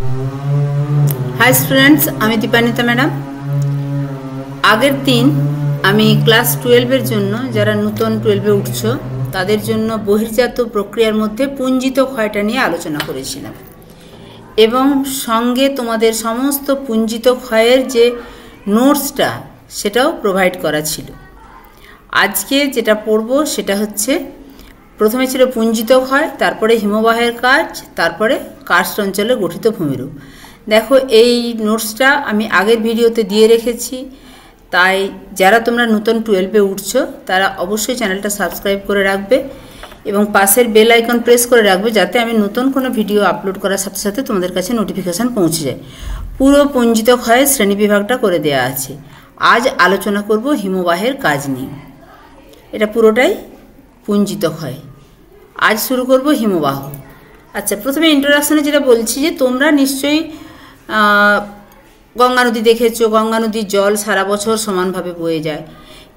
High students आमी Dipanwita madam आगेर दिन आमी क्लास 12 जोन्नो जारा नूतन 12 उठछो तादेर जोन्नो बहिर्जात प्रक्रियार मध्य पुंजित क्षयटा निये आलोचना करेछिलाम एबं संगे तोमादेर समस्त पुंजित क्षयेर जे नोट्सटा सेटाओ प्रोवाइड करा छिलो। आजके जेटा पढ़बो सेटा हच्छे प्रथमे छिलो पुंजित क्षय, तारपरे हिमबाहेर काज, तारपरे कार्स्ट अंचले गठित भूमिरूप। देखो এই নোটসটা আমি আগের ভিডিওতে দিয়ে রেখেছি, তাই যারা তোমরা নতুন 12 উঠছো তারা অবশ্যই চ্যানেলটা সাবস্ক্রাইব করে রাখবে এবং পাশের বেল আইকন প্রেস করে রাখবে যাতে আমি নতুন কোনো ভিডিও আপলোড করার সাথে সাথে তোমাদের কাছে নোটিফিকেশন পৌঁছে যায়। পুরো পুঞ্জিত ক্ষয়ের শ্রেণী বিভাগটা করে দেয়া আছে। আজ আলোচনা করব হিমবাহের কাজ নিয়ে। এটা পুরোটাই পুঞ্জিত ক্ষয়। আজ শুরু করব হিমবাহ। আচ্ছা, প্রথমে ইন্ট্রোডাকশনে যেটা বলছি যে তোমরা নিশ্চয়ই গঙ্গা নদী দেখেছো। গঙ্গা নদীর জল সারা বছর সমানভাবে বয়ে যায়,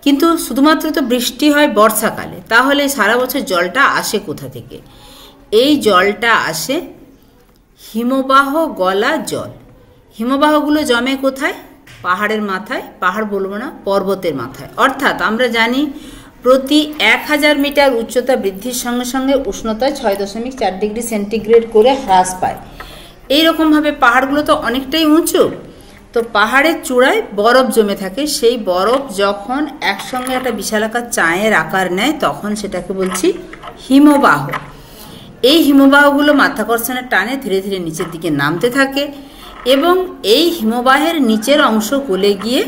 কিন্তু শুধুমাত্র তো বৃষ্টি হয় বর্ষাকালে। তাহলে সারা বছর জলটা আসে কোথা থেকে? এই জলটা আসে হিমবাহ গলা জল। হিমবাহগুলো জমে কোথায়? পাহাড়ের মাথায়, পাহাড় বলবো না, পর্বতের মাথায়। অর্থাৎ আমরা জানি প্রতি 1000 মিটার উচ্চতা বৃদ্ধির সঙ্গে সঙ্গে উষ্ণতা 6.4 ডিগ্রি সেন্টিগ্রেড করে হ্রাস পায়। এইরকমভাবে পাহাড়গুলো তো অনেকটাই উঁচু, তো পাহাড়ের চূড়ায় বরফ জমে থাকে। সেই বরফ যখন একসঙ্গে একটা বিশালাকার চায়ের আকার নেয় তখন সেটাকে বলছি হিমবাহ। এই হিমবাহগুলো মাধ্যাকর্ষণের টানে ধীরে ধীরে নিচের দিকে নামতে থাকে এবং এই হিমবাহের নিচের অংশ গলে গিয়ে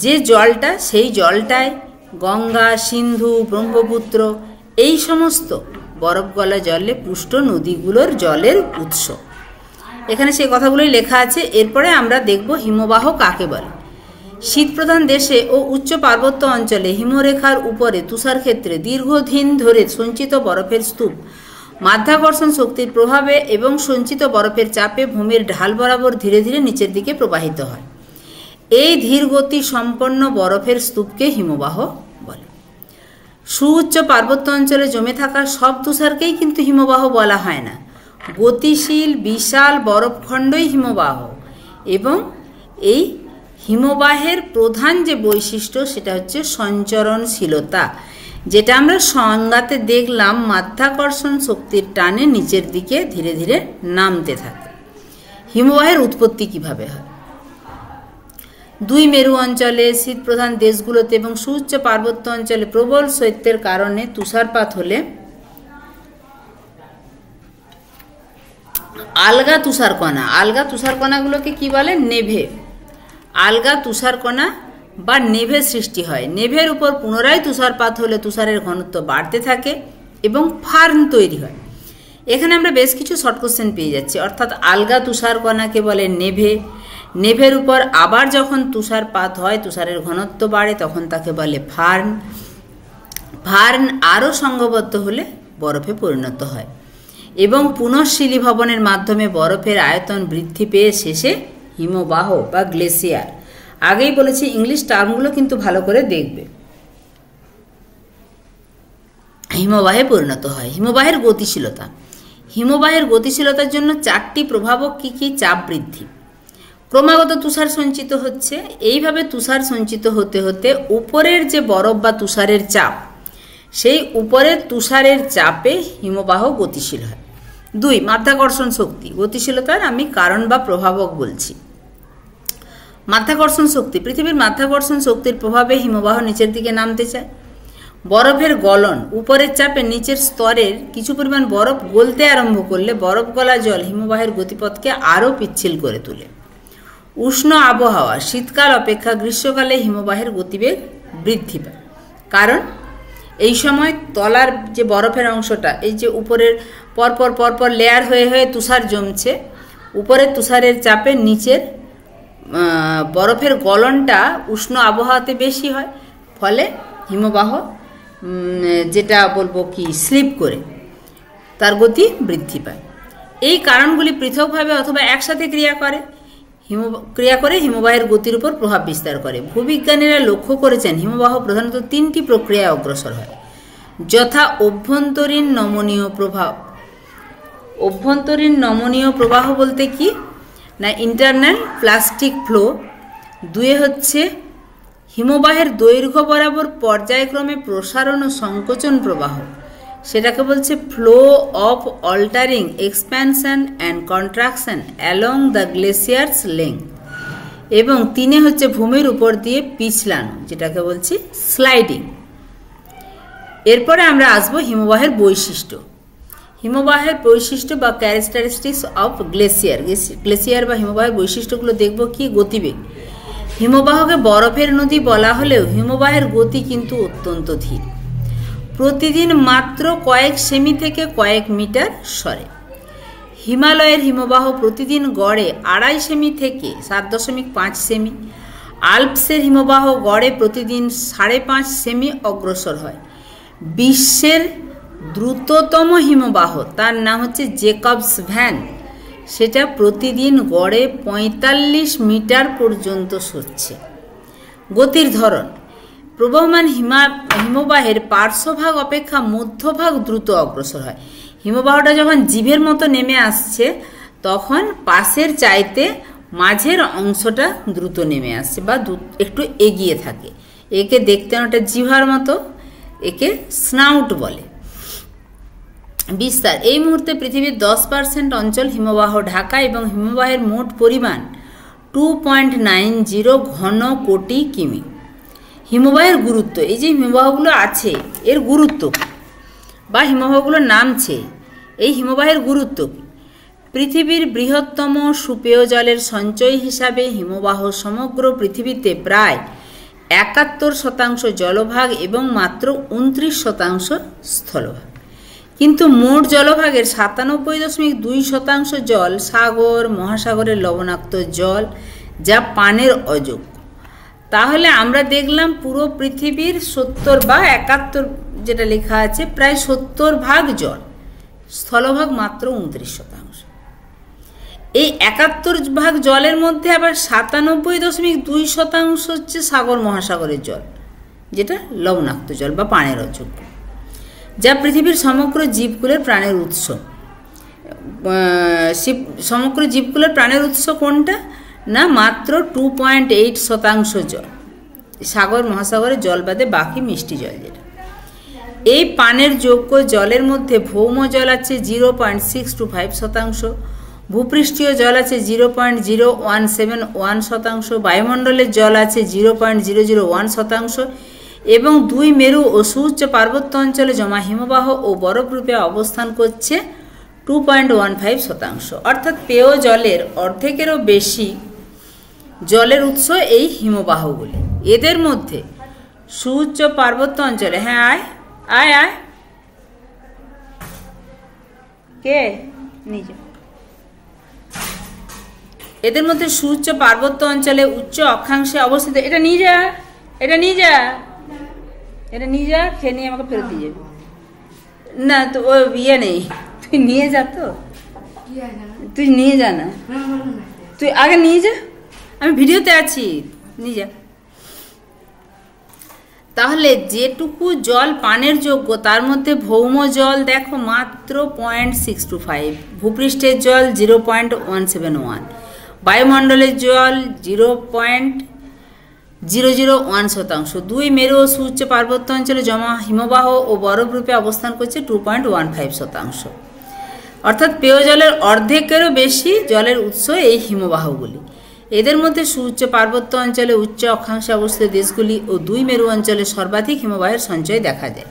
যে জলটা, সেই জলটায় গঙ্গা, সিন্ধু, ব্রহ্মপুত্র এই সমস্ত বরফ গলা জলে পুষ্ট নদীগুলোর জলের উৎস। এখানে সেই কথাগুলোই লেখা আছে। এরপরে আমরা দেখব হিমবাহ কাকে বলে। শীতপ্রধান দেশে ও উচ্চ পার্বত্য অঞ্চলে হিমরেখার উপরে তুষার ক্ষেত্রে দীর্ঘদিন ধরে সঞ্চিত বরফের স্তূপ মাধ্যাকর্ষণ শক্তির প্রভাবে এবং সঞ্চিত বরফের চাপে ভূমির ঢাল বরাবর ধীরে ধীরে নিচের দিকে প্রবাহিত হয়। এই ধীর গতি সম্পন্ন বরফের স্তূপকে হিমবাহ বলে। সুউচ্চ পার্বত্য অঞ্চলে জমে থাকা সব তুষারকেই কিন্তু হিমবাহ বলা হয় না। গতিশীল বিশাল বরফখণ্ডই হিমবাহ। এবং এই হিমবাহের প্রধান যে বৈশিষ্ট্য সেটা হচ্ছে সঞ্চরণশীলতা, যেটা আমরা সংজ্ঞাতে দেখলাম মাধ্যাকর্ষণ শক্তির টানে নিচের দিকে ধীরে ধীরে নামতে থাকে। হিমবাহের উৎপত্তি কিভাবে হয়? দুই মেরু অঞ্চলে, শীতপ্রধান দেশগুলোতে এবং সুউচ্চ পার্বত্য অঞ্চলে প্রবল শৈত্যের কারণে তুষারপাত হলে আলগা তুষারকণা, আলগা তুষারকণাগুলোকে কি বলে? নেভে। আলগা তুষারকণা বা নেভে সৃষ্টি হয়। নেভের উপর পুনরায় তুষারপাত হলে তুষারের ঘনত্ব বাড়তে থাকে এবং ফার্ন তৈরি হয়। এখানে আমরা বেশ কিছু শর্ট কোশ্চেন পেয়ে যাচ্ছি। অর্থাৎ আলগা তুষারকণাকে বলে নেভে। নেভের উপর আবার যখন তুষারপাত হয়, তুষারের ঘনত্ব বাড়ে, তখন তাকে বলে ফার্ন। ফার্ন আরও সংঘবদ্ধ হলে বরফে পরিণত হয় এবং পুনঃশীলীভবনের মাধ্যমে বরফের আয়তন বৃদ্ধি পেয়ে শেষে হিমবাহ বা গ্লেসিয়ার। আগেই বলেছি ইংলিশ টার্মগুলো কিন্তু ভালো করে দেখবে। হিমবাহে পরিণত হয়। হিমবাহের গতিশীলতা। হিমবাহের গতিশীলতার জন্য 4টি প্রভাবক কি কি? চাপ বৃদ্ধি, ক্রমাগত তুষার সঞ্চিত হচ্ছে। এইভাবে তুষার সঞ্চিত হতে হতে উপরের যে বরফ বা তুষারের চাপ, সেই উপরের তুষারের চাপে হিমবাহ গতিশীল হয়। 2 মাধ্যাকর্ষণ শক্তি। গতিশীলতার আমি কারণ বা প্রভাবক বলছি। মাধ্যাকর্ষণ শক্তি, পৃথিবীর মাধ্যাকর্ষণ শক্তির প্রভাবে হিমবাহ নিচের দিকে নামতে চায়। বরফের গলন, উপরের চাপে নিচের স্তরের কিছু পরিমাণ বরফ গলতে আরম্ভ করলে বরফ গলা জল হিমবাহের গতিপথকে আরও পিচ্ছিল করে তোলে। উষ্ণ আবহাওয়া, শীতকাল অপেক্ষা গ্রীষ্মকালে হিমবাহের গতিবেগ বৃদ্ধি পায়, কারণ এই সময় তলার যে বরফের অংশটা, এই যে উপরের পরপর পরপর লেয়ার হয়ে হয়ে তুষার জমছে, উপরের তুষারের চাপে নিচের বরফের গলনটা উষ্ণ আবহাওয়াতে বেশি হয়, ফলে হিমবাহ যেটা বলবো কি স্লিপ করে তার গতি বৃদ্ধি পায়। এই কারণগুলি পৃথকভাবে অথবা একসাথে ক্রিয়া করে হিমবাহের গতির উপর প্রভাব বিস্তার করে। ভূবিজ্ঞানীরা লক্ষ্য করেছেন হিমবাহ প্রধানত 3টি প্রক্রিয়ায় অগ্রসর হয়, যথা অভ্যন্তরীণ নমনীয় প্রভাব, অভ্যন্তরীণ নমনীয় প্রবাহ বলতে কি না ইন্টারনাল প্লাস্টিক ফ্লো। 2 হচ্ছে হিমবাহের দৈর্ঘ্য বরাবর পর্যায়ক্রমে প্রসারণ ও সংকোচন প্রবাহ, সেটাকে বলছে flow of altering expansion and contraction along the glaciers length. এবং 3 হচ্ছে ভূমির উপর দিয়ে পিছলানো, যেটাকে বলছি স্লাইডিং। এরপরে আমরা আসবো হিমবাহের বৈশিষ্ট্য। হিমবাহের বৈশিষ্ট্য বা ক্যারেক্টারিস্টিক্স অফ গ্লেসিয়ার বা হিমবাহের বৈশিষ্ট্যগুলো দেখব কি গতিবেগ। হিমবাহকে বরফের নদী বলা হলেও হিমবাহের গতি কিন্তু অত্যন্ত ধীর, প্রতিদিন মাত্র কয়েক সেমি থেকে কয়েক মিটার সরে। হিমালয়ের হিমবাহ প্রতিদিন গড়ে 2.5 সেমি থেকে 7.5 সেমি। আল্পসের হিমবাহ গড়ে প্রতিদিন 5.5 সেমি অগ্রসর হয়। বিশ্বের দ্রুততম হিমবাহ, তার নাম হচ্ছে জেকবস ভ্যান, সেটা প্রতিদিন গড়ে 45 মিটার পর্যন্ত সরছে। গতির ধরন, প্রবহমান হিমবাহের পার্শ্বভাগ অপেক্ষা মধ্যভাগ দ্রুত অগ্রসর হয়। হিমবাহটা যখন জিভের মতো নেমে আসছে তখন পাশের চাইতে মাঝের অংশটা দ্রুত নেমে আসছে বা একটু এগিয়ে থাকে। একে দেখতে অনেকটা জিভার মতো, একে স্নাউট বলে। বিস্তার, এই মুহূর্তে পৃথিবীর 10% অঞ্চল হিমবাহ ঢাকা এবং হিমবাহের মোট পরিমাণ 2.90 ঘন কোটি কিমি। হিমবাহের গুরুত্ব, এই যে হিমবাহগুলো আছে এর গুরুত্ব বা হিমবাহগুলো নামছে, এই হিমবাহের গুরুত্ব কি? পৃথিবীর বৃহত্তম সুপেয় জলের সঞ্চয় হিসাবে হিমবাহ সমগ্র পৃথিবীতে প্রায় 71% জলভাগ এবং মাত্র 29% স্থলভাগ। কিন্তু মোট জলভাগের 97.2% জল সাগর মহাসাগরের লবণাক্ত জল, যা পানের অযোগ্য। তাহলে আমরা দেখলাম পুরো পৃথিবীর 70 বা 71 যেটা লেখা আছে প্রায় 70 ভাগ জল, স্থলভাগ মাত্র 29%। এই 71 ভাগ জলের মধ্যে আবার 97.2% হচ্ছে সাগর মহাসাগরের জল, যেটা লবণাক্ত জল বা পানের অযোগ্য, যা পৃথিবীর সমগ্র জীবকুলের প্রাণের উৎস। সমগ্র জীবকুলের প্রাণের উৎস কোনটা না মাত্র 2.8% জল, সাগর মহাসাগরের জল বাদে বাকি মিষ্টি জল যেটা। এই পানের যোগ্য জলের মধ্যে ভৌম জল আছে 0.625%, ভূপৃষ্ঠীয় জল আছে 0.0171%, বায়ুমণ্ডলের জল আছে 0.001% এবং 2 মেরু ও সুউচ্চ পার্বত্য অঞ্চলে জমা হিমবাহ ও বরফরূপে অবস্থান করছে 2.15%। অর্থাৎ পেয় জলের অর্ধেকেরও বেশি জলের উৎস এই হিমবাহগুলি। এদের মধ্যে সুউচ্চ পার্বত্য অঞ্চলে, হ্যাঁ আয় আয় আয় কে নিজে, এদের মধ্যে সুউচ্চ পার্বত্য অঞ্চলে উচ্চ অক্ষাংশে অবস্থিত। এটা নিয়ে যা, এটা নিয়ে যা, এটা নিয়ে যা, খেয়ে নিয়ে আমাকে ফেরত দিয়ে যাবি না। তো ও ইয়ে নেই, তুই নিয়ে যা, তো তুই নিয়ে যা না, তুই আগে নিয়ে যা, আমি ভিডিওতে আছি, নিয়ে যা। তাহলে যেটুকু জল পানের যোগ্য তার মধ্যে ভৌম জল দেখো মাত্র 0.625, ভূপৃষ্ঠের জল 0.171, বায়ুমণ্ডলের জল 0.001%, 2 মেরু ও সুউচ্চ পার্বত্য অঞ্চলে জমা হিমবাহ ও বরফরূপে অবস্থান করছে 2.15%। অর্থাৎ পেয় জলের অর্ধেকেরও বেশি জলের উৎস এই হিমবাহগুলি। এদের মধ্যে সুউচ্চ পার্বত্য অঞ্চলে উচ্চ অক্ষাংশে অবস্থিত দেশগুলি ও 2 মেরু অঞ্চলে সর্বাধিক হিমবাহের সঞ্চয় দেখা যায়।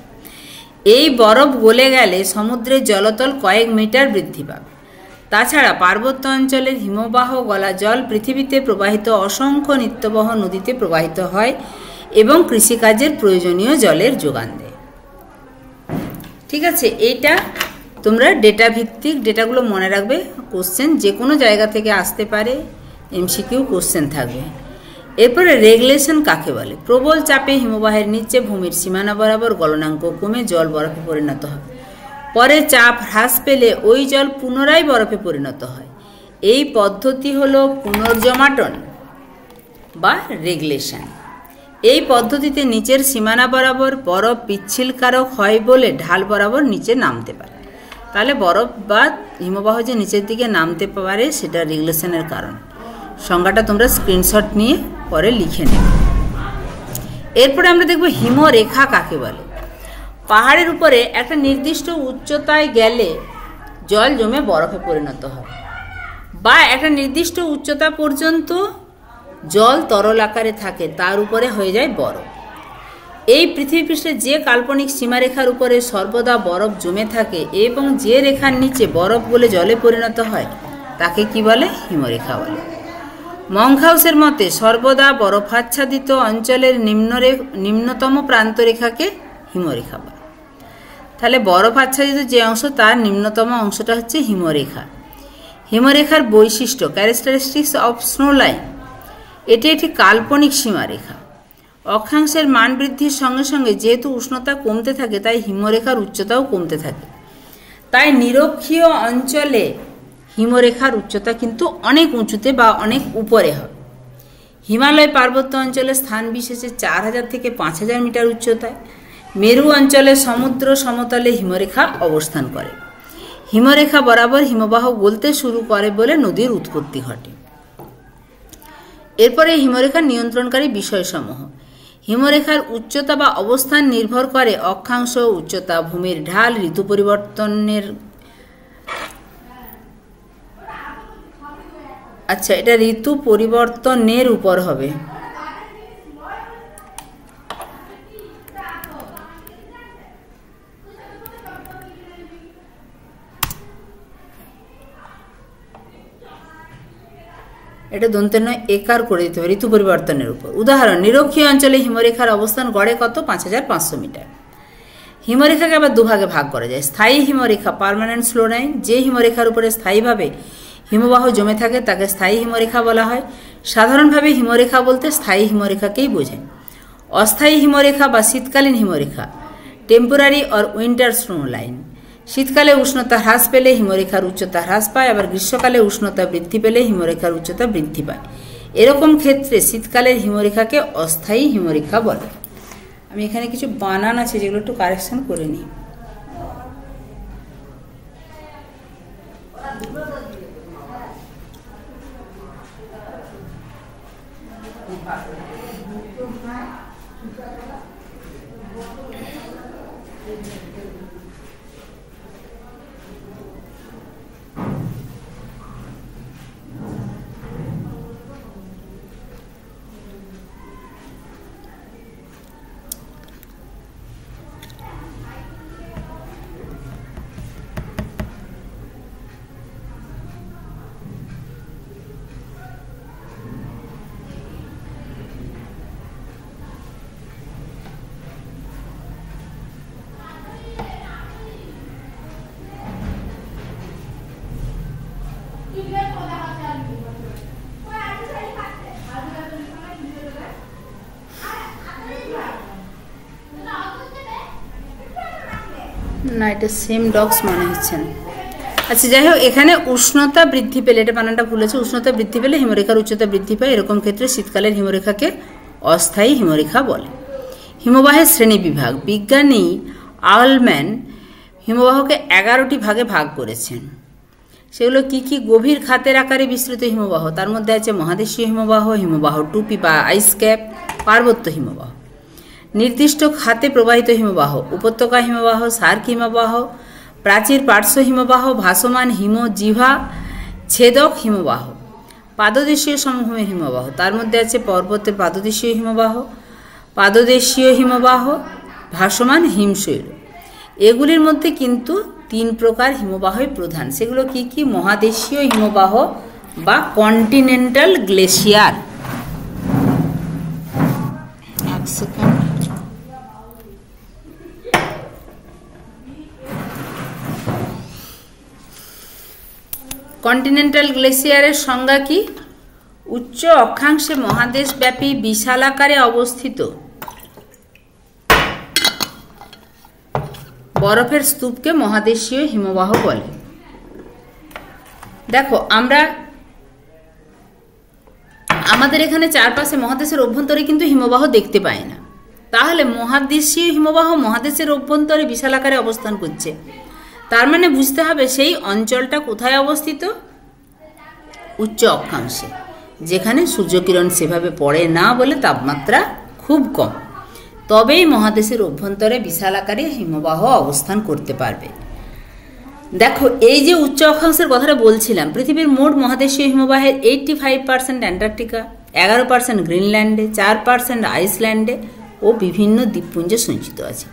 এই বরফ গলে গেলে সমুদ্রের জলতল কয়েক মিটার বৃদ্ধি পাবে। তাছাড়া পার্বত্য অঞ্চলের হিমবাহ গলা জল পৃথিবীতে প্রবাহিত অসংখ্য নিত্যবহ নদীতে প্রবাহিত হয় এবং কৃষিকাজের প্রয়োজনীয় জলের যোগান দেয়। ঠিক আছে, এইটা তোমরা ডেটা ভিত্তিক, ডেটাগুলো মনে রাখবে। কোশ্চেন যে কোনো জায়গা থেকে আসতে পারে, এমসিকিউ কোশ্চেন থাকবে। এরপরে রেগুলেশন কাকে বলে? প্রবল চাপে হিমবাহের নিচে ভূমির সীমানা বরাবর গলনাঙ্ক কমে জল বরফে পরিণত হয়। পরে চাপ হ্রাস পেলে ওই জল পুনরায় বরফে পরিণত হয়। এই পদ্ধতি হলো পুনর্জমাটন বা রেগুলেশন। এই পদ্ধতিতে নিচের সীমানা বরাবর বরফ পিচ্ছিলকারক হয় বলে ঢাল বরাবর নিচে নামতে পারে। তাহলে বরফ বা হিমবাহ যে নিচের দিকে নামতে পারে সেটা রেগুলেশনের কারণ। সংজ্ঞাটা তোমরা স্ক্রিনশট নিয়ে পরে লিখে নেবে। এরপরে আমরা দেখব হিমরেখা কাকে বলে। পাহাড়ের উপরে একটা নির্দিষ্ট উচ্চতায় গেলে জল জমে বরফে পরিণত হয়, বা একটা নির্দিষ্ট উচ্চতা পর্যন্ত জল তরল আকারে থাকে, তার উপরে হয়ে যায় বরফ। এই পৃথিবীপৃষ্ঠে যে কাল্পনিক সীমারেখার উপরে সর্বদা বরফ জমে থাকে এবং যে রেখার নিচে বরফ গলে জলে পরিণত হয় তাকে কি বলে? হিমরেখা বলে। মংকহাউসের মতে সর্বদা বরফাচ্ছাদিত অঞ্চলের নিম্নতম প্রান্তরেখাকে হিমরেখা বলে। তাহলে বরফ আচ্ছাদিত যে অংশ তার নিম্নতম অংশটা হচ্ছে হিমরেখা। হিমরেখার বৈশিষ্ট্য, ক্যারেক্টারিস্টিক্স অফ স্নো লাইন, এটি একটি কাল্পনিক সীমারেখা। অক্ষাংশের মান বৃদ্ধির সঙ্গে সঙ্গে যেহেতু উষ্ণতা কমতে থাকে তাই হিমরেখার উচ্চতাও কমতে থাকে। তাই নিরক্ষীয় অঞ্চলে হিমরেখার উচ্চতা কিন্তু অনেক উঁচুতে বা অনেক উপরে হয়। হিমালয় পার্বত্য অঞ্চলে স্থান বিশেষে 4000 থেকে 5000 মিটার উচ্চতায়, মেরু অঞ্চলে সমুদ্র সমতলে হিমরেখা অবস্থান করে। হিমরেখা বরাবর হিমবাহ গলতে শুরু করে বলে নদীর উৎপত্তি ঘটে। এরপরে হিমরেখার নিয়ন্ত্রণকারী বিষয়সমূহ। হিমরেখার উচ্চতা বা অবস্থান নির্ভর করে অক্ষাংশ, উচ্চতা, ভূমির ঢাল, ঋতু পরিবর্তনের। আচ্ছা, এটা ঋতু পরিবর্তনের উপর হবে। এটা দন্তের নয় একার করে দিতে হবে, ঋতু পরিবর্তনের উপর। উদাহরণ, নিরক্ষীয় অঞ্চলে হিমরেখার অবস্থান গড়ে কত? 5500 মিটার। হিমরেখাকে আবার দুভাগে ভাগ করা যায়। স্থায়ী হিমরেখা, পার্মানেন্ট স্লো লাইন, যে হিমরেখার উপরে স্থায়ীভাবে হিমবাহ জমে থাকে তাকে স্থায়ী হিমরেখা বলা হয়। সাধারণভাবে হিমরেখা বলতে স্থায়ী হিমরেখাকেই বোঝায়। অস্থায়ী হিমরেখা বা শীতকালীন হিমরেখা, temporary or winter snow line. শীতকালে উষ্ণতা হ্রাস পেলে হিমরেখার উচ্চতা হ্রাস পায়, আবার গ্রীষ্মকালে উষ্ণতা বৃদ্ধি পেলে হিমরেখার উচ্চতা বৃদ্ধি পায়। এরকম ক্ষেত্রে শীতকালের হিমরেখাকে অস্থায়ী হিমরেখা বলে। আমি এখানে কিছু বানান আছে যেগুলো একটু কারেকশন করে নিই। না, এটা সেম ডগস মনে হচ্ছে না। আচ্ছা, যাই হোক, এখানে উষ্ণতা বৃদ্ধি পেলে, এটা বানানটা ভুল আছে, উষ্ণতা বৃদ্ধি পেলে হিমরেখার উচ্চতা বৃদ্ধি পায়। এরকম ক্ষেত্রে শীতকালের হিমরেখাকে অস্থায়ী হিমরেখা বলে। হিমবাহের শ্রেণী বিভাগ। বিজ্ঞানী আলম্যান হিমবাহকে 11টি ভাগে ভাগ করেছেন। সেগুলো কি কি? গভীর খাতের আকারে বিস্তৃত হিমবাহ, তার মধ্যে আছে মহাদেশীয় হিমবাহ, হিমবাহ টুপি বা আইস ক্যাপ, পার্বত্য হিমবাহ। নির্দিষ্ট খাতে প্রবাহিত হিমবাহ, উপত্যকা হিমবাহ, সার্ক হিমবাহ, প্রাচীর পার্শ্ব হিমবাহ, ভাসমান হিমজিভা, ছেদক হিমবাহ। পাদদেশীয় সমভূমির হিমবাহ, তার মধ্যে আছে পর্বতের পাদদেশীয় হিমবাহ, পাদদেশীয় হিমবাহ, ভাসমান হিমশৈল। এগুলির মধ্যে কিন্তু 3 প্রকার হিমবাহই প্রধান। সেগুলো কি কি? মহাদেশীয় হিমবাহ বা কন্টিনেন্টাল গ্লেশিয়ার। এক সেকেন্ড। কন্টিনেন্টাল গ্লেশিয়ারের সংজ্ঞা কি? উচ্চ অক্ষাংশে মহাদেশব্যাপী বিশালাকারে অবস্থিত বরফের স্তূপকে মহাদেশীয় হিমবাহ বলে। দেখো, আমাদের এখানে চারপাশে মহাদেশের অভ্যন্তরে কিন্তু হিমবাহ দেখতে পাই না। তাহলে মহাদেশীয় হিমবাহ মহাদেশের অভ্যন্তরে বিশাল আকারে অবস্থান করছে, তার মানে বুঝতে হবে সেই অঞ্চলটা কোথায় অবস্থিত, উচ্চ অক্ষাংশে, যেখানে সূর্যকিরণ সেভাবে পড়ে না বলে তাপমাত্রা খুব কম। তবেই মহাদেশের অভ্যন্তরে বিশাল আকারে হিমবাহ অবস্থান করতে পারবে। দেখো, এই যে উচ্চ অক্ষাংশের কথাটা বলছিলাম, পৃথিবীর মোট মহাদেশীয় হিমবাহের 85% অ্যান্টার্কটিকা, 11% গ্রিনল্যান্ডে, 4% আইসল্যান্ডে ও বিভিন্ন দ্বীপপুঞ্জে সঞ্চিত আছে।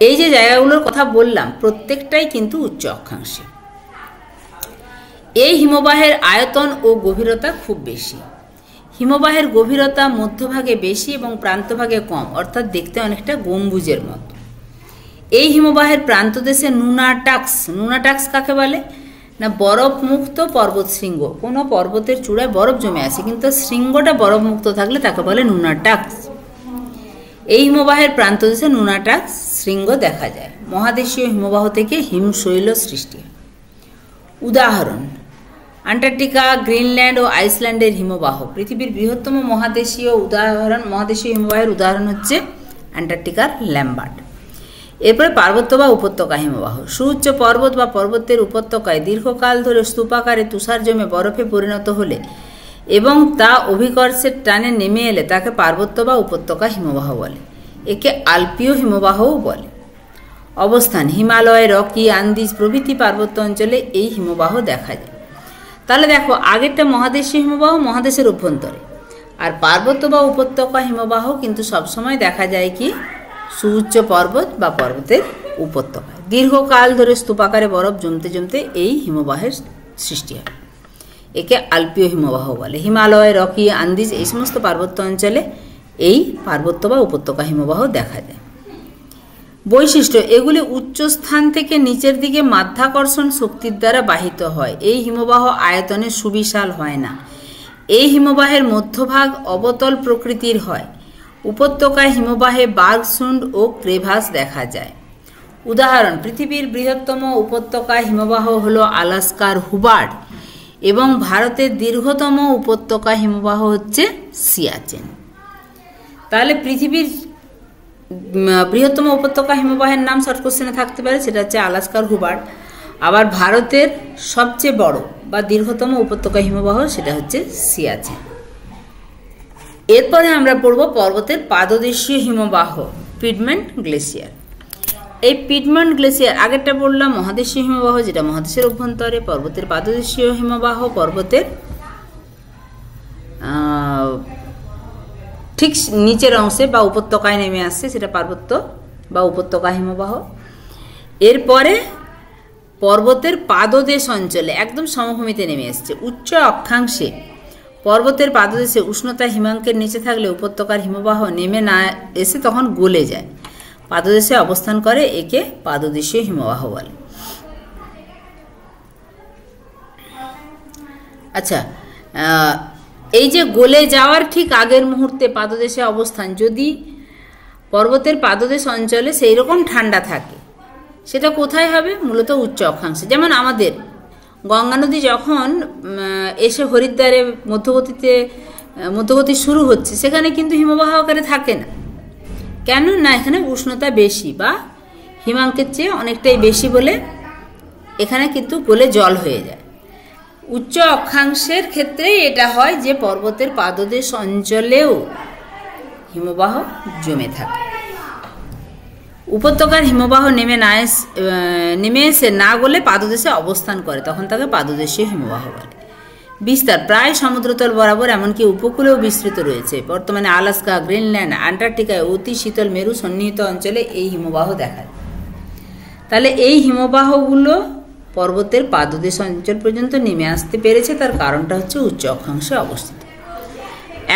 এই যে জায়গাগুলোর কথা বললাম প্রত্যেকটাই কিন্তু উচ্চ অক্ষাংশে। এই হিমবাহের আয়তন ও গভীরতা খুব বেশি। হিমবাহের গভীরতা মধ্যভাগে বেশি এবং প্রান্তভাগে কম, অর্থাৎ দেখতে অনেকটা গম্বুজের মতো। এই হিমবাহের প্রান্তদেশে নুনাটাক্স কাকে বলে না, বরফমুক্ত পর্বত শৃঙ্গ। কোনো পর্বতের চূড়ায় বরফ জমে আছে কিন্তু শৃঙ্গটা বরফমুক্ত থাকলে তাকে বলে নুনাটাক্স। এই হিমবাহের প্রান্তদেশে নুনাটাক্স শৃঙ্গ দেখা যায়। মহাদেশীয় হিমবাহ থেকে হিমশৈল সৃষ্টি হয়। উদাহরণ: অ্যান্টার্কটিকা, গ্রিনল্যান্ড ও আইসল্যান্ডের হিমবাহ। পৃথিবীর বৃহত্তম মহাদেশীয় হিমবাহের উদাহরণ হচ্ছে অ্যান্টার্কটিকার ল্যাম্বার্ট। এরপরে পার্বত্য বা উপত্যকা হিমবাহ। সুউচ্চ পর্বত বা পর্বতের উপত্যকায় দীর্ঘকাল ধরে স্তূপাকারে তুষার জমে বরফে পরিণত হলে এবং তা অভিকর্ষের টানে নেমে এলে তাকে পার্বত্য বা উপত্যকা হিমবাহ বলে। একে আল্পীয় হিমবাহও বলে। অবস্থান: হিমালয়, রকি, আন্দিজ প্রভৃতি পার্বত্য অঞ্চলে এই হিমবাহ দেখা যায়। তাহলে দেখো, আগেরটা মহাদেশীয় হিমবাহ মহাদেশের অভ্যন্তরে, আর পার্বত্য বা উপত্যকা হিমবাহ কিন্তু সবসময় দেখা যায় কি সুউচ্চ পর্বত বা পর্বতের উপত্যকায়। দীর্ঘকাল ধরে স্তূপাকারে বরফ জমতে জমতে এই হিমবাহের সৃষ্টি হয়। একে আল্পীয় হিমবাহ বলে। হিমালয়, রকি, আন্দিজ এই সমস্ত পার্বত্য অঞ্চলে এই পার্বত্য বা উপত্যকা হিমবাহ দেখা যায়। বৈশিষ্ট্য: এগুলি উচ্চ স্থান থেকে নিচের দিকে মাধ্যাকর্ষণ শক্তির দ্বারা বাহিত হয়। এই হিমবাহ আয়তনে সুবিশাল হয় না। এই হিমবাহের মধ্যভাগ অবতল প্রকৃতির হয়। উপত্যকায় হিমবাহে বার্গসুন্ড ও ক্রেভাস দেখা যায়। উদাহরণ: পৃথিবীর বৃহত্তম উপত্যকা হিমবাহ হল আলাস্কার হুবার্ড এবং ভারতের দীর্ঘতম উপত্যকা হিমবাহ হচ্ছে সিয়াচেন। তাহলে পৃথিবীর বৃহত্তম উপত্যকা হিমবাহের নাম শর্ট কোশ্চেনে থাকতে পারে, সেটা হচ্ছে আলাস্কার হুবার্ড। আবার ভারতের সবচেয়ে বড় বা দীর্ঘতম উপত্যকা হিমবাহ সেটা হচ্ছে সিয়াচেন। এরপরে আমরা পড়ব পর্বতের পাদদেশীয় হিমবাহ, পিডমন্ট গ্লেসিয়ার। এই পিডমন্ট গ্লেসিয়ার, আগেরটা বললাম মহাদেশীয় হিমবাহ যেটা মহাদেশের অভ্যন্তরে। পর্বতের পাদদেশীয় হিমবাহ পর্বতের ঠিক নিচের অংশে বা উপত্যকায় নেমে আসছে, সেটা পার্বত্য বা উপত্যকা হিমবাহ। এরপরে পর্বতের পাদদেশ অঞ্চলে একদম সমভূমিতে নেমে আসছে। উচ্চ অক্ষাংশে পর্বতের পাদদেশে উষ্ণতা হিমাঙ্কের নিচে থাকলে উপত্যকার হিমবাহ নেমে না এসে তখন গলে যায়, পাদদেশে অবস্থান করে। একে পাদদেশীয় হিমবাহ বলে। আচ্ছা, এই যে গলে যাওয়ার ঠিক আগের মুহূর্তে পাদদেশে অবস্থান, যদি পর্বতের পাদদেশ অঞ্চলে সেই রকম ঠান্ডা থাকে, সেটা কোথায় হবে? মূলত উচ্চ অক্ষাংশে। যেমন আমাদের গঙ্গা নদী যখন এসে হরিদ্বারে মধ্যগতি শুরু হচ্ছে, সেখানে কিন্তু হিমবাহ আকারে থাকে না। কেন না? এখানে উষ্ণতা বেশি বা হিমাঙ্কের চেয়ে অনেকটাই বেশি বলে এখানে কিন্তু গলে জল হয়ে যায়। উচ্চ অক্ষাংশের ক্ষেত্রে এটা হয় যে পর্বতের পাদদেশ অঞ্চলেও হিমবাহ জমে থাকে। উপত্যকার হিমবাহ নেমে এসে না গলে পাদদেশে অবস্থান করে, তখন তাকে পাদদেশীয় হিমবাহ বলে। বিস্তার: প্রায় সমুদ্রতল বরাবর, এমনকি উপকূলেও বিস্তৃত রয়েছে। বর্তমানে আলাস্কা, গ্রিনল্যান্ড, অ্যান্টার্কটিকায় অতি শীতল মেরু সন্নিহিত অঞ্চলে এই হিমবাহ দেখা যায়। তাহলে এই হিমবাহগুলো পর্বতের পাদদেশ অঞ্চল পর্যন্ত নেমে আসতে পেরেছে, তার কারণটা হচ্ছে উচ্চ অক্ষাংশে অবস্থিত।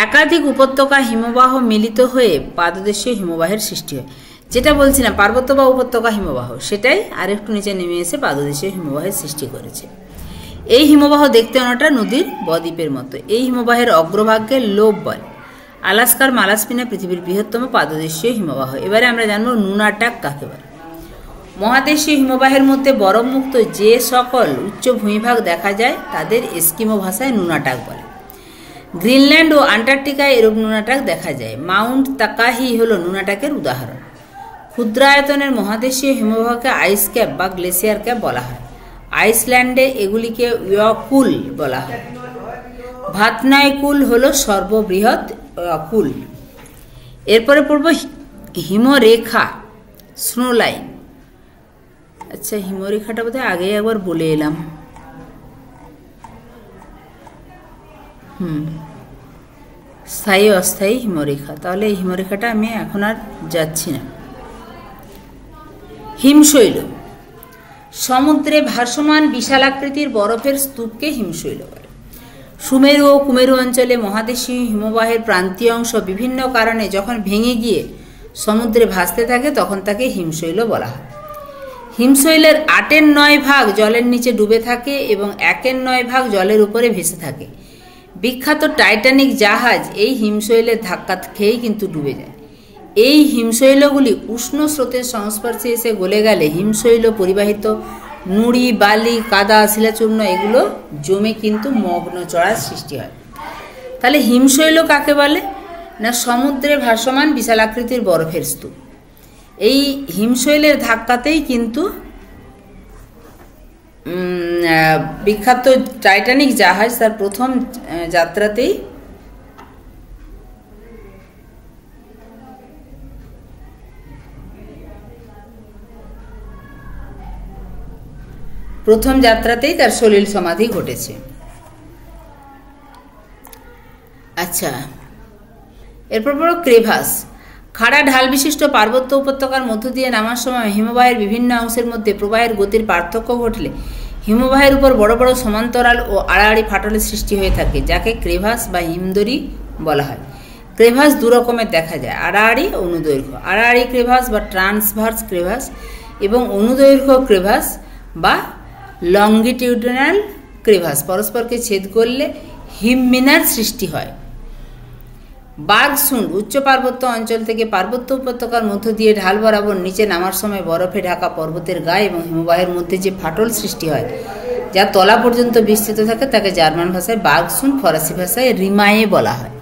একাধিক উপত্যকা হিমবাহ মিলিত হয়ে পাদদেশীয় হিমবাহের সৃষ্টি হয়। যেটা বলছিলাম পার্বত্য বা উপত্যকা হিমবাহ, সেটাই আরেকটু নিচে নেমে এসে পাদদেশীয় হিমবাহের সৃষ্টি করেছে। এই হিমবাহ দেখতে অনেকটা নদীর বদ্বীপের মতো। এই হিমবাহের অগ্রভাগকে লোব বলে। আলাস্কার মালাস্পিনা পৃথিবীর বৃহত্তম পাদদেশীয় হিমবাহ। এবারে আমরা জানবো নুনাটাক কাকে বলে। মহাদেশীয় হিমবাহের মধ্যে বরফমুক্ত যে সকল উচ্চ ভূমিভাগ দেখা যায় তাদের এস্কিমো ভাষায় নুনাটাক বলে। গ্রিনল্যান্ড ও অ্যান্টার্কটিকায় এরূপ নুনাটাক দেখা যায়। মাউন্ট তাকাহি হল নুনাটাকের উদাহরণ। ক্ষুদ্রায়তনের মহাদেশীয় হিমবাহকে আইস ক্যাপ বা গ্লেসিয়ার ক্যাপ বলা হয়। আইসল্যান্ডে এগুলিকে ইয়কুল বলা হয়। ভাতনাইকুল হল সর্ববৃহৎ কুল। এরপরে পড়ব হিমরেখা, স্নো লাইন। আচ্ছা, হিমরেখাটা বোধহয় আগে একবার বলে এলাম। স্থায়ী অস্থায়ী হিমরেখা, তাহলে এই হিমরেখাটা আমি এখন আর যাচ্ছি না। হিমশৈল, সমুদ্রে ভাসমান বিশালাকৃতির বরফের স্তূপকে হিমশৈল বলে। সুমেরু ও কুমেরু অঞ্চলে মহাদেশীয় হিমবাহের প্রান্তীয় অংশ বিভিন্ন কারণে যখন ভেঙে গিয়ে সমুদ্রে ভাসতে থাকে তখন তাকে হিমশৈল বলা হয়। হিমশৈলের 8/9 ভাগ জলের নিচে ডুবে থাকে এবং 1/9 ভাগ জলের উপরে ভেসে থাকে। বিখ্যাত টাইটানিক জাহাজ এই হিমশৈলের ধাক্কা খেয়েই কিন্তু ডুবে যায়। এই হিমশৈলগুলি উষ্ণ স্রোতের সংস্পর্শে এসে গলে গেলে হিমশৈল পরিবাহিত নুড়ি, বালি, কাদা, শিলাচূর্ণ এগুলো জমে কিন্তু মগ্ন চড়ার সৃষ্টি হয়। তাহলে হিমশৈল কাকে বলে না, সমুদ্রে ভাসমান বিশালাকৃতির বরফের স্তূপ। এই হিমশৈলের ধাক্কাতেই কিন্তু বিখ্যাত টাইটানিক জাহাজ তার প্রথম যাত্রাতেই তার সলিল সমাধি ঘটেছে। আচ্ছা, এরপর পড়ো ক্রেভাস। খাড়া ঢাল বিশিষ্ট পার্বত্য উপত্যকার মধ্য দিয়ে নামার সময় হিমবাহের বিভিন্ন অংশের মধ্যে প্রবাহের গতির পার্থক্য ঘটলে হিমবাহের উপর বড় বড় সমান্তরাল ও আড়াআড়ি ফাটলের সৃষ্টি হয়ে থাকে, যাকে ক্রেভাস বা হিমদরি বলা হয়। ক্রেভাস দু রকমের দেখা যায়, আড়াআড়ি ও অনুদৈর্ঘ্য। আড়াআড়ি ক্রেভাস বা ট্রান্সভার্স ক্রেভাস এবং অনুদৈর্ঘ্য ক্রেভাস বা লঙ্গিটিউডিনাল ক্রেভাস পরস্পরকে ছেদ করলে হিমমিনার সৃষ্টি হয়। বার্গসুন্ড উচ্চ পার্বত্য অঞ্চল থেকে পার্বত্য উপত্যকার মধ্য দিয়ে ঢাল বরাবর নিচে নামার সময় বরফে ঢাকা পর্বতের গায়ে এবং হিমবাহের মধ্যে যে ফাটল সৃষ্টি হয় যা তলা পর্যন্ত বিস্তৃত থাকে তাকে জার্মান ভাষায় বার্গসুন্ড, ফরাসি ভাষায় রিমায়ে বলা হয়।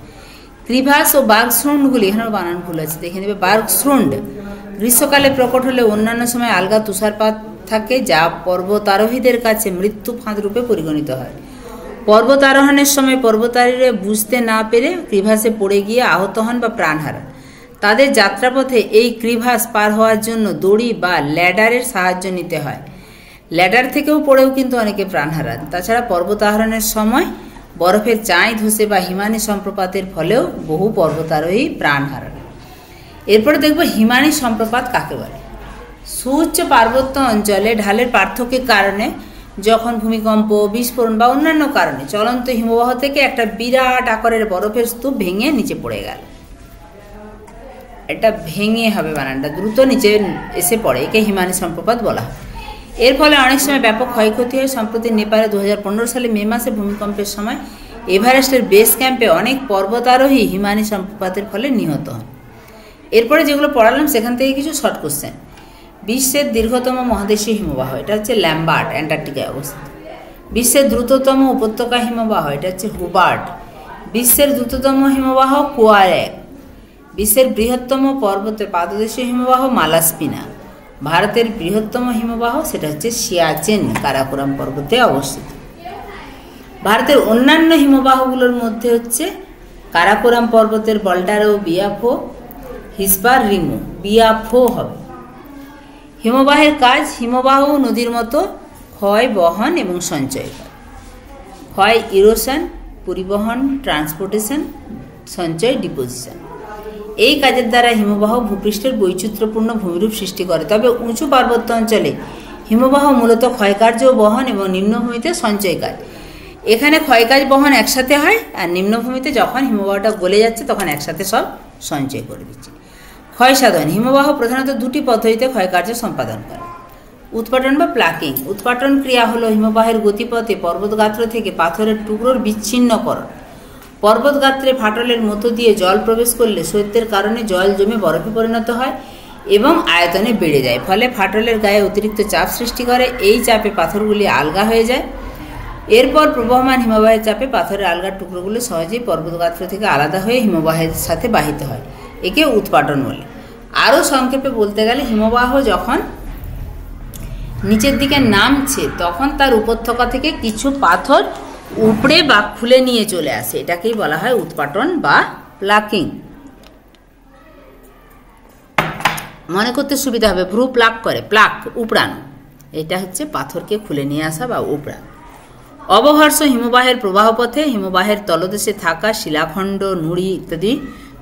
ক্রিভাস ও বার্গসুন্ডগুলি, এখানেও বানান ভুল আছে, দেখে নেবে। বার্গসুন্ড গ্রীষ্মকালে প্রকট হলে অন্যান্য সময় আলগা তুষারপাত থাকে যা পর্বতারোহীদের কাছে মৃত্যু ফাঁদ রূপে পরিগণিত হয়। পর্বত আরোহণের সময় পর্বতারোহীরা বুঝতে না পেরে ক্রিভাসে পড়ে গিয়ে আহত হন বা প্রাণ হারান। তাদের যাত্রাপথে এই ক্রিভাস পার হওয়ার জন্য দড়ি বা ল্যাডারের সাহায্য নিতে হয়। ল্যাডার থেকেও পড়েও কিন্তু অনেকে প্রাণ হারান। তাছাড়া পর্বত আরোহণের সময় বরফের চাঁই ধসে বা হিমানি সম্প্রপাতের ফলেও বহু পর্বতারোহী প্রাণ হারান। এরপরে দেখব হিমানি সম্প্রপাত কাকে বলে। সুউচ্চ পার্বত্য অঞ্চলে ঢালের পার্থক্যের কারণে যখন ভূমিকম্প, বিস্ফোরণ বা অন্যান্য কারণে চলন্ত হিমবাহ থেকে একটা বিরাট আকারের বরফের স্তূপ ভেঙে নিচে পড়ে গেল, এটা ভেঙে হবে বানানটা, দ্রুত নিচে এসে পড়ে, একে হিমানি সম্প্রপাত বলা হয়। এর ফলে অনেক সময় ব্যাপক ক্ষয়ক্ষতি হয়। সম্প্রতি নেপালে 2015 সালে মে মাসে ভূমিকম্পের সময় এভারেস্টের বেস ক্যাম্পে অনেক পর্বতারোহী হিমানি সম্প্রপাতের ফলে নিহত হন। এরপরে যেগুলো পড়ালাম সেখান থেকে কিছু শর্ট কোশ্চেন। বিশ্বের দীর্ঘতম মহাদেশীয় হিমবাহ, এটা হচ্ছে ল্যাম্বার্ট, অ্যান্টার্কটিকায় অবস্থিত। বিশ্বের দ্রুততম উপত্যকা হিমবাহ, এটা হচ্ছে হুবার্ট। বিশ্বের দ্রুততম হিমবাহ কুয়ারেক। বিশ্বের বৃহত্তম পর্বতের পাদদেশীয় হিমবাহ মালাস্পিনা। ভারতের বৃহত্তম হিমবাহ সেটা হচ্ছে সিয়াচেন, কারাকোরাম পর্বতে অবস্থিত। ভারতের অন্যান্য হিমবাহগুলোর মধ্যে হচ্ছে কারাকোরাম পর্বতের বল্ডারো, বিয়াফো, হিসবার রিমো, বিয়াফো হবে। হিমবাহের কাজ হিমবাহ নদীর মতো ক্ষয়, বহন এবং সঞ্চয় করে। ক্ষয় ইরোশন, পরিবহন ট্রান্সপোর্টেশন, সঞ্চয় ডিপোজিশন। এই কাজের দ্বারা হিমবাহ ভূপৃষ্ঠের বৈচিত্র্যপূর্ণ ভূমিরূপ সৃষ্টি করে। তবে উঁচু পার্বত্য অঞ্চলে হিমবাহ মূলত ক্ষয়কার্য, বহন এবং নিম্নভূমিতে সঞ্চয় কাজ। এখানে ক্ষয়কাজ, বহন একসাথে হয়, আর নিম্নভূমিতে যখন হিমবাহটা গলে যাচ্ছে তখন একসাথে সব সঞ্চয় করে দিচ্ছে। ক্ষয় সাধন, হিমবাহ প্রধানত দুটি পদ্ধতিতে ক্ষয়কার্য সম্পাদন করে। উৎপাটন বা প্লাকিং। উৎপাটন ক্রিয়া হলো হিমবাহের গতিপথে পর্বতগাত্র থেকে পাথরের টুকরোর বিচ্ছিন্নকরণ। পর্বতগাত্রে ফাটলের মধ্য দিয়ে জল প্রবেশ করলে শৈত্যের কারণে জল জমে বরফে পরিণত হয় এবং আয়তনে বেড়ে যায়, ফলে ফাটলের গায়ে অতিরিক্ত চাপ সৃষ্টি করে। এই চাপে পাথরগুলি আলগা হয়ে যায়। এরপর প্রবহমান হিমবাহের চাপে পাথরের আলগার টুকরোগুলো সহজেই পর্বতগাত্র থেকে আলাদা হয়ে হিমবাহের সাথে বাহিত হয়, একে উৎপাটন বলে। আরও সংক্ষেপে বলতে গেলে হিমবাহ যখন নিচের দিকে নামছে তখন তার উপত্যকা থেকে কিছু পাথর উপড়ে বা খুলে নিয়ে চলে আসে, এটাকেই বলা হয় উৎপাটন বা প্লাকিং। মনে করতে সুবিধা হবে, ভ্রু প্লাক করে, প্লাক উপড়ানো, এটা হচ্ছে পাথরকে খুলে নিয়ে আসা বা উপড়ানো। অবঘর্ষ হিমবাহের প্রবাহপথে হিমবাহের তলদেশে থাকা শিলাখণ্ড, নুড়ি ইত্যাদি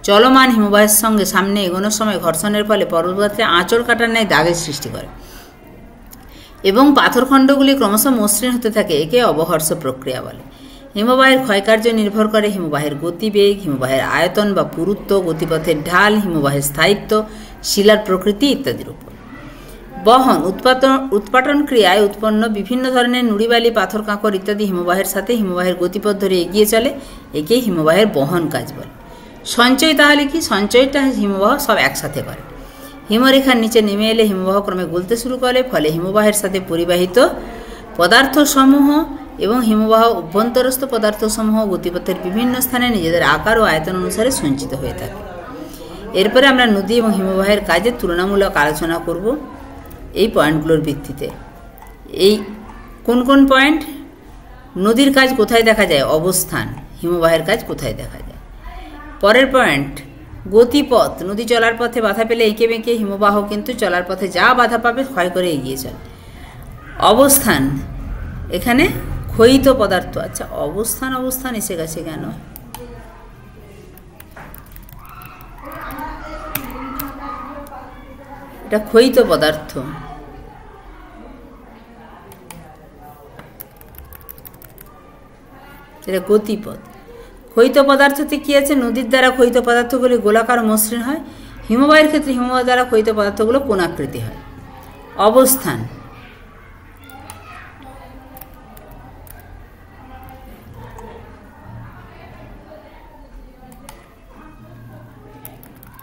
চলমান হিমবাহের সঙ্গে সামনে এগোনোর সময় ঘর্ষণের ফলে পর্বতে আঁচড় কাটার ন্যায় দাগের সৃষ্টি করে এবং পাথরখণ্ডগুলি ক্রমশ মসৃণ হতে থাকে, একে অবঘর্ষ প্রক্রিয়া বলে। হিমবাহের ক্ষয়কার্য নির্ভর করে হিমবাহের গতিবেগ, হিমবাহের আয়তন বা পুরুত্ব, গতিপথের ঢাল, হিমবাহের স্থায়িত্ব, শিলার প্রকৃতি ইত্যাদির উপর। বহন উৎপাটন ক্রিয়ায় উৎপন্ন বিভিন্ন ধরনের নুড়িবালি, পাথর, কাঁকর ইত্যাদি হিমবাহের সাথে হিমবাহের গতিপথ ধরে এগিয়ে চলে, একেই হিমবাহের বহন কাজ বলে। সঞ্চয় তাহলে কি? সঞ্চয়টা হিমবাহ সব একসাথে করে। হিমরেখার নিচে নেমে এলে হিমবাহ ক্রমে গলতে শুরু করে, ফলে হিমবাহের সাথে পরিবাহিত পদার্থসমূহ এবং হিমবাহ অভ্যন্তরস্থ পদার্থসমূহ গতিপথের বিভিন্ন স্থানে নিজেদের আকার ও আয়তন অনুসারে সঞ্চিত হয়ে থাকে। এরপরে আমরা নদী এবং হিমবাহের কাজের তুলনামূলক আলোচনা করব এই পয়েন্টগুলোর ভিত্তিতে। এই কোন কোন পয়েন্ট? নদীর কাজ কোথায় দেখা যায়? অবস্থান। হিমবাহের কাজ কোথায় দেখা যায়? পরের পয়েন্ট, গতিপথ। নদী চলার পথে বাধা পেলে এঁকে বেঁকে, হিমবাহ কিন্তু চলার পথে যা বাধা পাবে ক্ষয় করে এগিয়ে চলে। অবস্থান, এখানে ক্ষয়িত পদার্থ। আচ্ছা, অবস্থান এসে গেছে কেন? এটা ক্ষয়িত পদার্থ। এটা গতিপথ। ক্ষয়িত পদার্থতে কি আছে? নদীর দ্বারা ক্ষয়িত পদার্থগুলি গোলাকার মসৃণ হয়, হিমবাহের ক্ষেত্রে হিমবাহ দ্বারা ক্ষয়িত পদার্থগুলো কোণাকৃতি হয়। অবস্থান,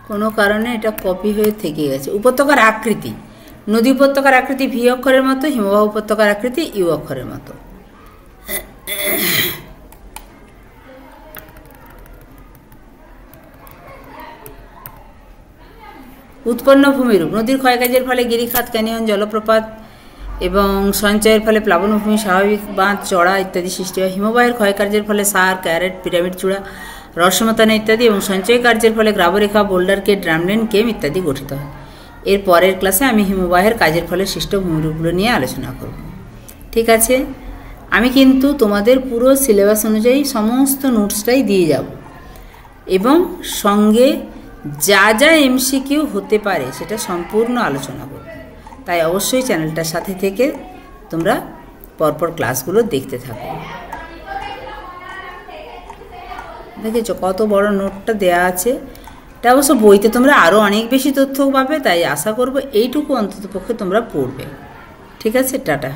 কোনো কারণে এটা কপি হয়ে থেকে গেছে। উপত্যকার আকৃতি, নদী উপত্যকার আকৃতি ভি অক্ষরের মতো, হিমবাহ উপত্যকার আকৃতি ইউ অক্ষরের মতো। উৎপন্ন ভূমিরূপ, নদীর ক্ষয়কাজের ফলে গিরিখাত, ক্যানিয়ন, জলপ্রপাত এবং সঞ্চয়ের ফলে প্লাবনভূমি, স্বাভাবিক বাঁধ, চড়া ইত্যাদি সৃষ্টি হয়। হিমবাহের ক্ষয়কার্যের ফলে সার, ক্যারেট, পিরামিড চূড়া, রসমতানা ইত্যাদি এবং সঞ্চয় কার্যের ফলে গ্রাবরেখা, বোল্ডারকে, ড্রামলেন, কেম ইত্যাদি গঠিত হয়। এর পরের ক্লাসে আমি হিমবাহের কাজের ফলে সৃষ্ট ভূমিরূপগুলো নিয়ে আলোচনা করব। ঠিক আছে, আমি কিন্তু তোমাদের পুরো সিলেবাস অনুযায়ী সমস্ত নোটসটাই দিয়ে যাব এবং সঙ্গে যা যা এমসিকিউ হতে পারে সেটা সম্পূর্ণ আলোচনা করব। তাই অবশ্যই চ্যানেলটার সাথে থেকে তোমরা পরপর ক্লাসগুলো দেখতে থাকো। দেখেছো কত বড় নোটটা দেয়া আছে। এটা অবশ্য বইতে তোমরা আরও অনেক বেশি তথ্য পাবে, তাই আশা করব এইটুকু অন্ততপক্ষে তোমরা পড়বে। ঠিক আছে, টাটা।